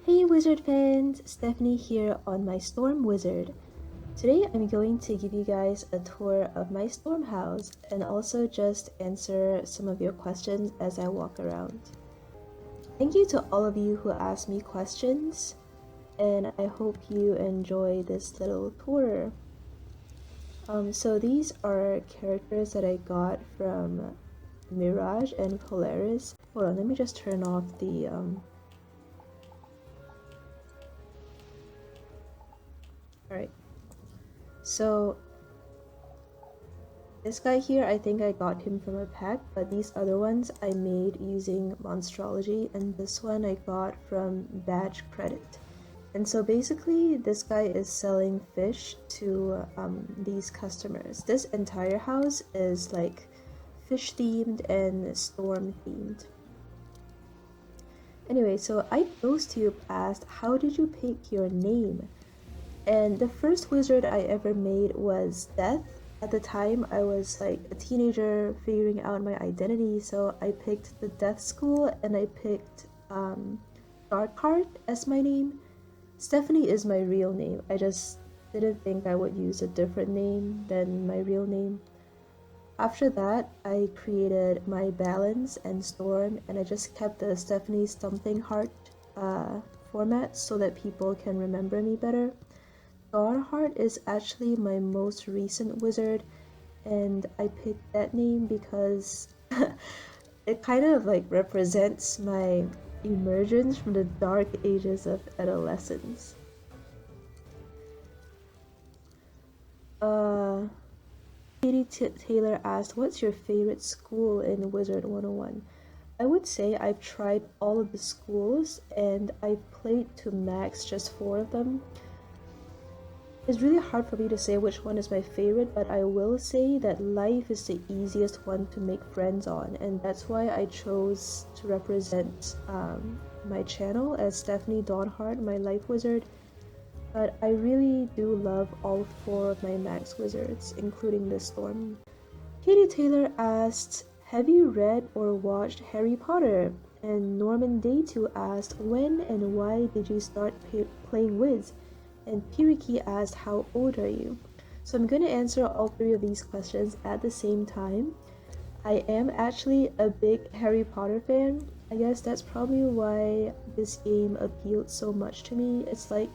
Hey Wizard fans, Stephanie here on my Storm Wizard. Today I'm going to give you guys a tour of my Storm house and also just answer some of your questions as I walk around. Thank you to all of you who asked me questions, and I hope you enjoy this little tour. So these are characters that I got from Mirage and Polaris. Hold on, let me just turn off the Alright, so this guy here, I think I got him from a pack, but these other ones I made using Monstrology, and this one I got from badge credit. And so basically, this guy is selling fish to these customers. This entire house is like fish themed and storm themed. Anyway, so iGhostTube asked, how did you pick your name? And the first wizard I ever made was Death. At the time, I was like a teenager figuring out my identity, so I picked the Death School and I picked Dawnheart as my name. Stephanie is my real name. I just didn't think I would use a different name than my real name. After that, I created my Balance and Storm, and I just kept the Stephanie Stumping Heart format so that people can remember me better. Dawnheart is actually my most recent wizard, and I picked that name because it kind of like represents my emergence from the dark ages of adolescence. Katie Taylor asked, what's your favorite school in Wizard101? I would say I've tried all of the schools and I've played to max just 4 of them. It's really hard for me to say which one is my favorite, but I will say that life is the easiest one to make friends on, and that's why I chose to represent my channel as Stephanie Dawnheart, my life wizard. But I really do love all 4 of my max wizards, including the Storm. Katie Taylor asked, have you read or watched Harry Potter? And Norman Day2 asked, when and why did you start playing Wiz? And Piriki asked, how old are you? So I'm going to answer all 3 of these questions at the same time. I am actually a big Harry Potter fan. I guess that's probably why this game appealed so much to me. It's like,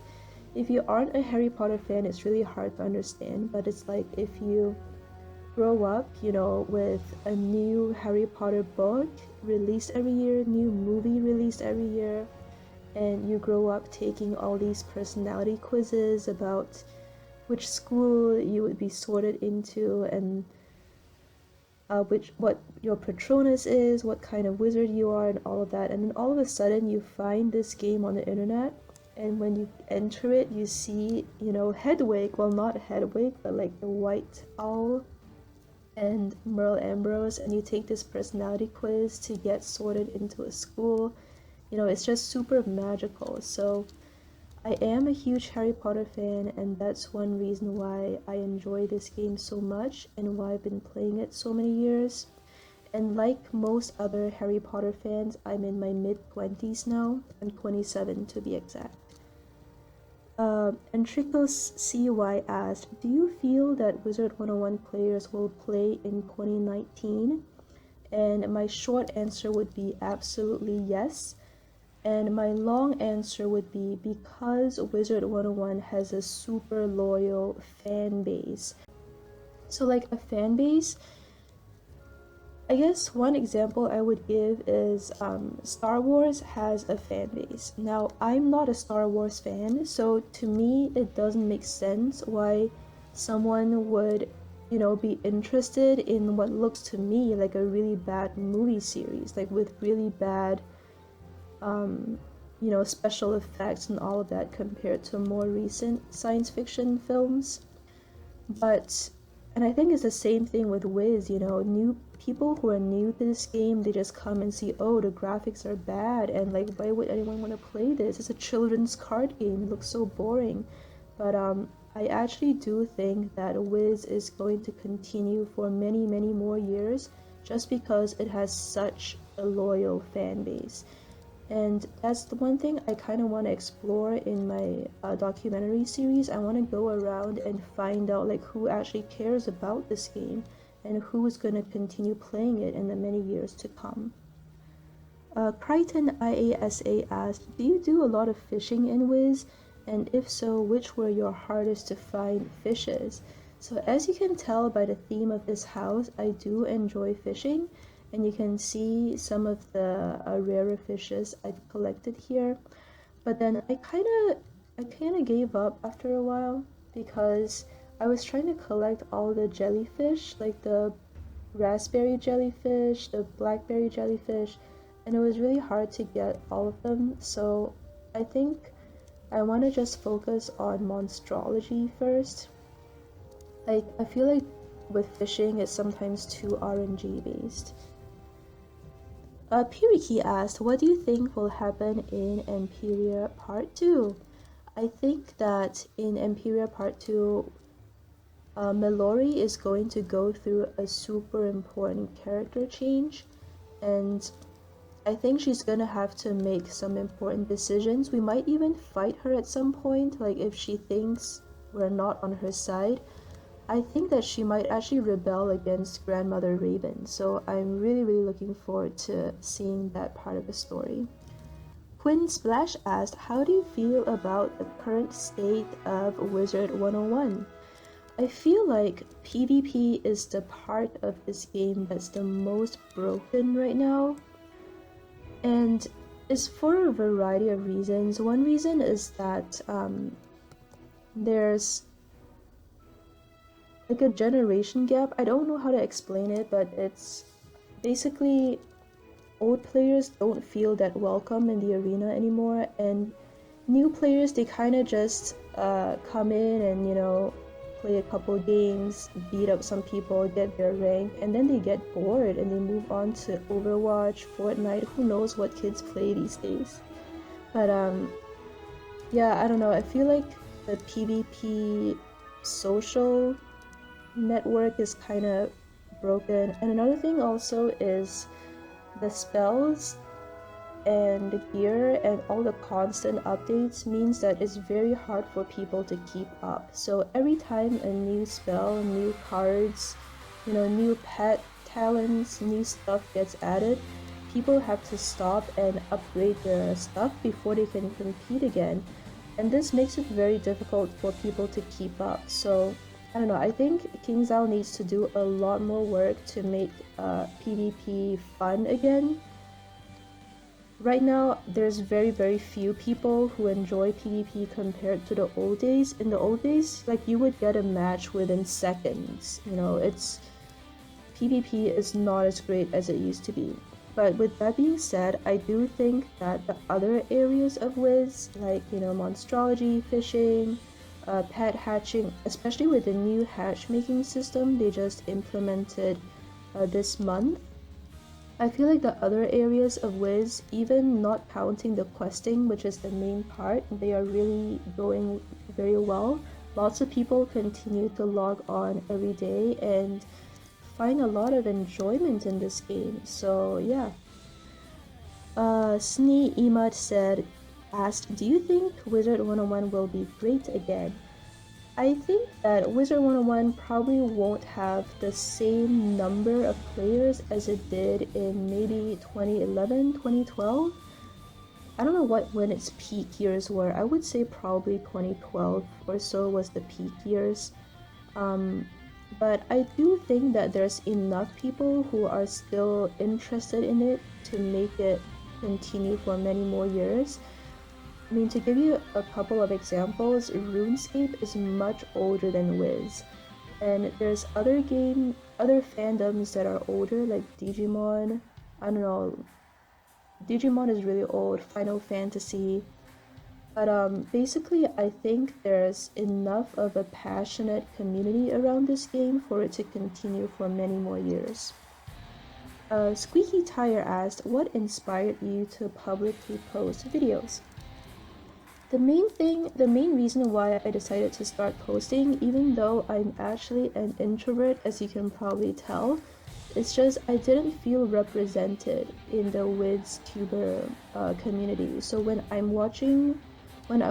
if you aren't a Harry Potter fan, it's really hard to understand, but it's like if you grow up, you know, with a new Harry Potter book released every year, new movie released every year, and you grow up taking all these personality quizzes about which school you would be sorted into and what your Patronus is, what kind of wizard you are, and all of that. And then all of a sudden you find this game on the internet, and when you enter it, you see, you know, Hedwig, well, not Hedwig, but like the White Owl and Merle Ambrose, and you take this personality quiz to get sorted into a school. You know, it's just super magical. So I am a huge Harry Potter fan, and that's one reason why I enjoy this game so much and why I've been playing it so many years. And like most other Harry Potter fans, I'm in my mid-20s now. I'm 27 to be exact. And Trickles CY asked, do you feel that Wizard101 players will play in 2019? And my short answer would be absolutely yes. And my long answer would be because Wizard101 has a super loyal fan base. So like a fan base, I guess one example I would give is Star Wars has a fan base. Now, I'm not a Star Wars fan, so to me it doesn't make sense why someone would, you know, be interested in what looks to me like a really bad movie series, like with really bad you know, special effects and all of that compared to more recent science fiction films. And I think it's the same thing with Wiz, you know, new people who are new to this game, they just come and see, oh, the graphics are bad, and like, why would anyone want to play this? It's a children's card game, it looks so boring. But I actually do think that Wiz is going to continue for many, many more years just because it has such a loyal fan base. And that's the one thing I kind of want to explore in my documentary series. I want to go around and find out like who actually cares about this game and who is going to continue playing it in the many years to come. Crichton IASA asked, do you do a lot of fishing in Wiz? And if so, which were your hardest to find fishes? So as you can tell by the theme of this house, I do enjoy fishing, and you can see some of the rarer fishes I've collected here. But then I kind of gave up after a while because I was trying to collect all the jellyfish, like the raspberry jellyfish, the blackberry jellyfish, and it was really hard to get all of them. So I think I want to just focus on monstrology first. Like, I feel like with fishing, it's sometimes too RNG based. Piriki asked, what do you think will happen in Imperial Part 2? I think that in Imperial Part 2, Mallory is going to go through a super important character change, and I think she's gonna have to make some important decisions. We might even fight her at some point, like if she thinks we're not on her side. I think that she might actually rebel against Grandmother Raven, so I'm really looking forward to seeing that part of the story. Quinn Splash asked, how do you feel about the current state of Wizard101? I feel like PvP is the part of this game that's the most broken right now. And it's for a variety of reasons. One reason is that there's like a generation gap. I don't know how to explain it, but it's basically old players don't feel that welcome in the arena anymore, and new players, they kind of just come in and, you know, play a couple games, beat up some people, get their rank, and then they get bored and they move on to Overwatch, Fortnite, who knows what kids play these days. But yeah, I don't know, I feel like the PvP social network is kind of broken. And another thing also is the spells and the gear and all the constant updates means that it's very hard for people to keep up. So every time a new spell, new cards, you know, new pet talents, new stuff gets added, people have to stop and upgrade their stuff before they can compete again. And this makes it very difficult for people to keep up. So I don't know, I think KingsIsle needs to do a lot more work to make PvP fun again. Right now, there's very few people who enjoy PvP compared to the old days. In the old days, like, you would get a match within seconds. You know, PvP is not as great as it used to be. But with that being said, I do think that the other areas of Wiz, like, you know, monstrology, fishing, pet hatching, especially with the new hatchmaking system they just implemented this month, I feel like the other areas of Wiz, even not counting the questing, which is the main part, they are really going very well. Lots of people continue to log on every day and find a lot of enjoyment in this game. So yeah. Snee Emad asked, do you think Wizard101 will be great again? I think that Wizard101 probably won't have the same number of players as it did in maybe 2011, 2012. I don't know when its peak years were. I would say probably 2012 or so was the peak years. But I do think that there's enough people who are still interested in it to make it continue for many more years. I mean, to give you a couple of examples, RuneScape is much older than Wiz, and there's other fandoms that are older, like Digimon. I don't know, Digimon is really old, Final Fantasy. But basically, I think there's enough of a passionate community around this game for it to continue for many more years. Squeaky Tire asked, what inspired you to publicly post videos? The main reason why I decided to start posting, even though I'm actually an introvert, as you can probably tell, It's just I didn't feel represented in the WizTuber community. So when I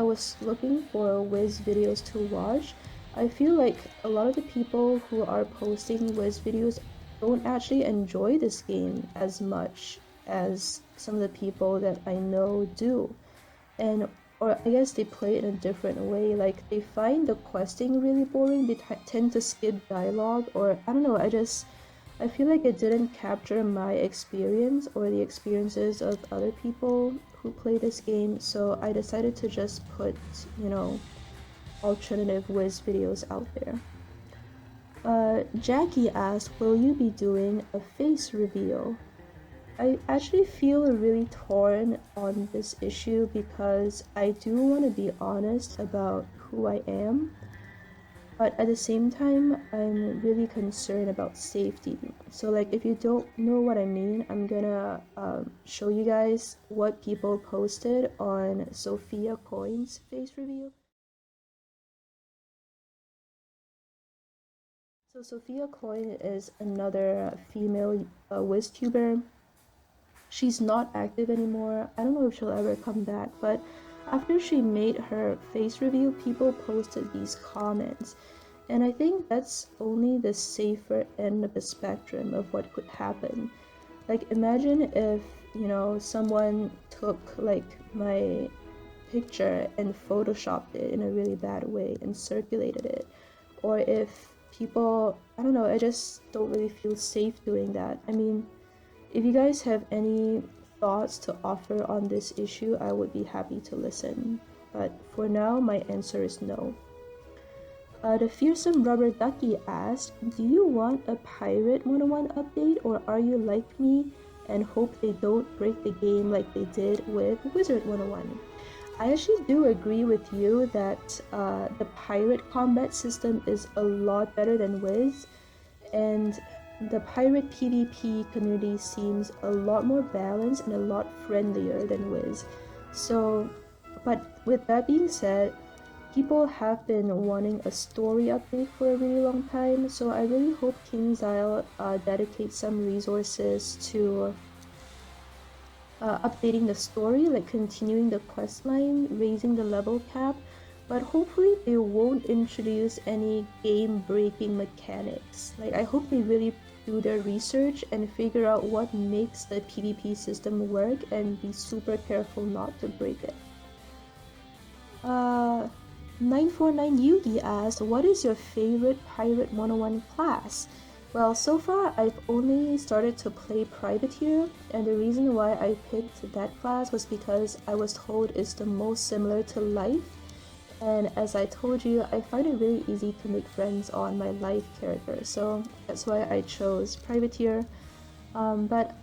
was looking for Wiz videos to watch, I feel like a lot of the people who are posting Wiz videos don't actually enjoy this game as much as some of the people that I know do. And or I guess they play it in a different way. Like they find the questing really boring. They tend to skip dialogue, or I don't know. I feel like it didn't capture my experience or the experiences of other people who play this game. So I decided to just put, you know, alternative Wiz videos out there. Jackie asked, will you be doing a face reveal? I actually feel really torn on this issue because I do want to be honest about who I am, but at the same time, I'm really concerned about safety. So like, if you don't know what I mean, I'm gonna show you guys what people posted on Sophia Coin's face reveal. So Sophia Coin is another female WizTuber. She's not active anymore. I don't know if she'll ever come back, but after she made her face reveal, people posted these comments. And I think that's only the safer end of the spectrum of what could happen. Like, imagine if, you know, someone took, like, my picture and photoshopped it in a really bad way and circulated it. Or if people, I don't know, I just don't really feel safe doing that. I mean, if you guys have any thoughts to offer on this issue, I would be happy to listen. But for now, my answer is no. The fearsome rubber ducky asked, do you want a Pirate 101 update, or are you like me and hope they don't break the game like they did with Wizard 101? I actually do agree with you that the pirate combat system is a lot better than Wiz, and the pirate PvP community seems a lot more balanced and a lot friendlier than Wiz. So, but with that being said, people have been wanting a story update for a really long time, so I really hope KingsIsle dedicates some resources to updating the story, like continuing the quest line, raising the level cap, but hopefully they won't introduce any game-breaking mechanics. Like, I hope they really do their research and figure out what makes the PvP system work and be super careful not to break it. 949 Yugi asked, what is your favorite Pirate 101 class? Well, so far I've only started to play Privateer, and the reason why I picked that class was because I was told it's the most similar to Life, and as I told you, I find it really easy to make friends on my Life character, so that's why I chose Privateer. But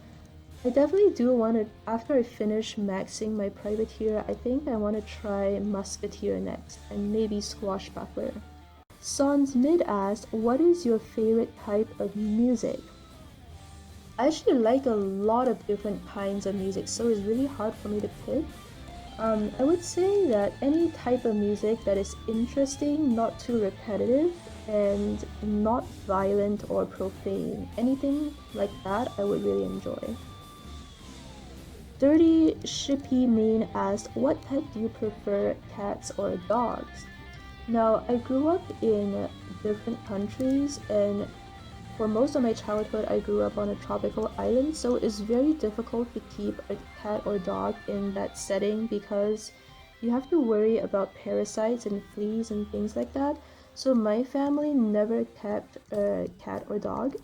I definitely do want to, after I finish maxing my Privateer, I think I want to try Musketeer next, and maybe Swashbuckler. Sans Mid asked, what is your favorite type of music? I actually like a lot of different kinds of music, so it's really hard for me to pick. I would say that any type of music that is interesting, not too repetitive, and not violent or profane. Anything like that I would really enjoy. Dirty Shippy Main asked, what pet do you prefer, cats or dogs? Now, I grew up in different countries, and for most of my childhood I grew up on a tropical island, so it's very difficult to keep a cat or dog in that setting because you have to worry about parasites and fleas and things like that. So my family never kept a cat or dog,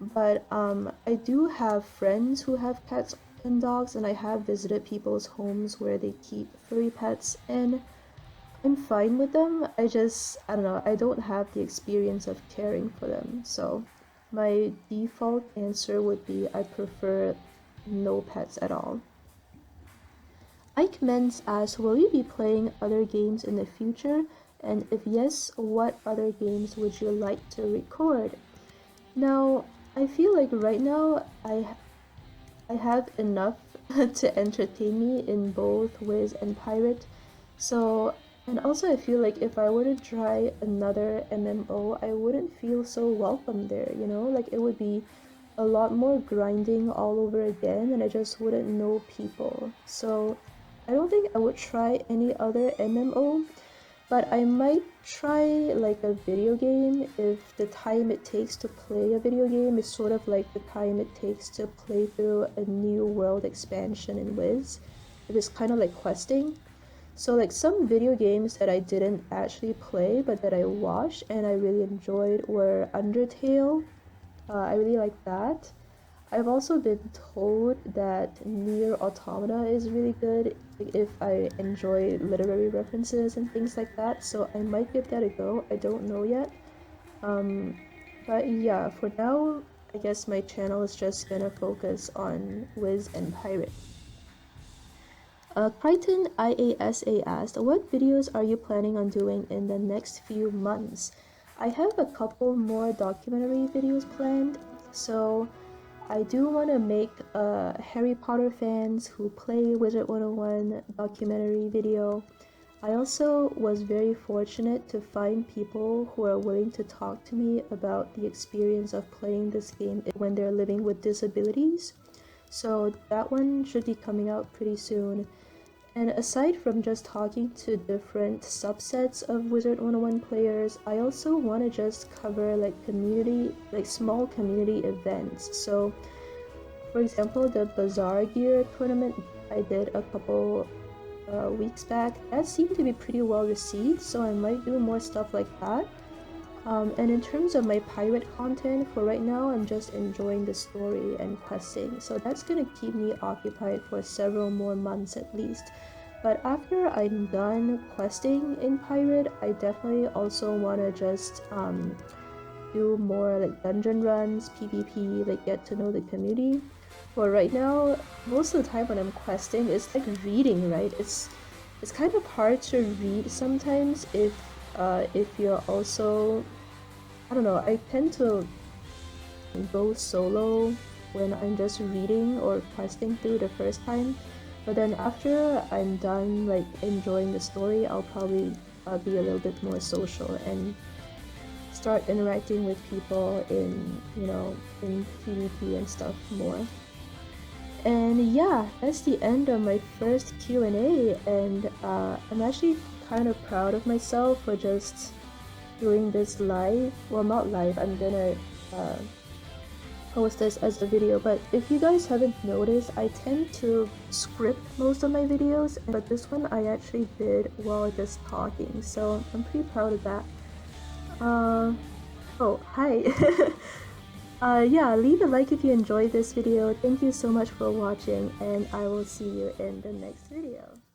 but I do have friends who have cats and dogs, and I have visited people's homes where they keep furry pets, and I'm fine with them. I don't know, I don't have the experience of caring for them. So my default answer would be I prefer no pets at all. Ike Mens asks, will you be playing other games in the future? And if yes, what other games would you like to record? Now, I feel like right now I have enough to entertain me in both Wiz and Pirate. So And also I feel like if I were to try another MMO, I wouldn't feel so welcome there, you know? Like it would be a lot more grinding all over again and I just wouldn't know people. So I don't think I would try any other MMO, but I might try like a video game if the time it takes to play a video game is sort of like the time it takes to play through a new world expansion in Wiz. If it's kind of like questing. So like some video games that I didn't actually play but that I watched and I really enjoyed were Undertale. I really like that. I've also been told that Nier Automata is really good if I enjoy literary references and things like that, so I might give that a go. I don't know yet. But yeah, for now, I guess my channel is just gonna focus on Wiz and Pirate. Crichton IASA asked, what videos are you planning on doing in the next few months? I have a couple more documentary videos planned, so I do want to make a Harry Potter fans who play Wizard101 documentary video. I also was very fortunate to find people who are willing to talk to me about the experience of playing this game when they're living with disabilities. So that one should be coming out pretty soon. And aside from just talking to different subsets of Wizard101 players, I also want to just cover like small community events. So for example, the Bazaar Gear tournament I did a couple weeks back, that seemed to be pretty well received, so I might do more stuff like that. And in terms of my pirate content, for right now, I'm just enjoying the story and questing, so that's gonna keep me occupied for several more months at least. But after I'm done questing in Pirate, I definitely also want to just do more like dungeon runs, PvP, like get to know the community. For right now, most of the time when I'm questing, it's like reading, right? It's kind of hard to read sometimes if you're also, I don't know, I tend to go solo when I'm just reading or questing through the first time. But then after I'm done like enjoying the story, I'll probably be a little bit more social and start interacting with people in, you know, in PvP and stuff more. And yeah, that's the end of my first Q&A, and I'm actually kind of proud of myself for just doing this live. Well, not live, I'm gonna post this as a video, but if you guys haven't noticed, I tend to script most of my videos, but this one I actually did while just talking, so I'm pretty proud of that. Oh, hi! Yeah, leave a like if you enjoyed this video. Thank you so much for watching, and I will see you in the next video.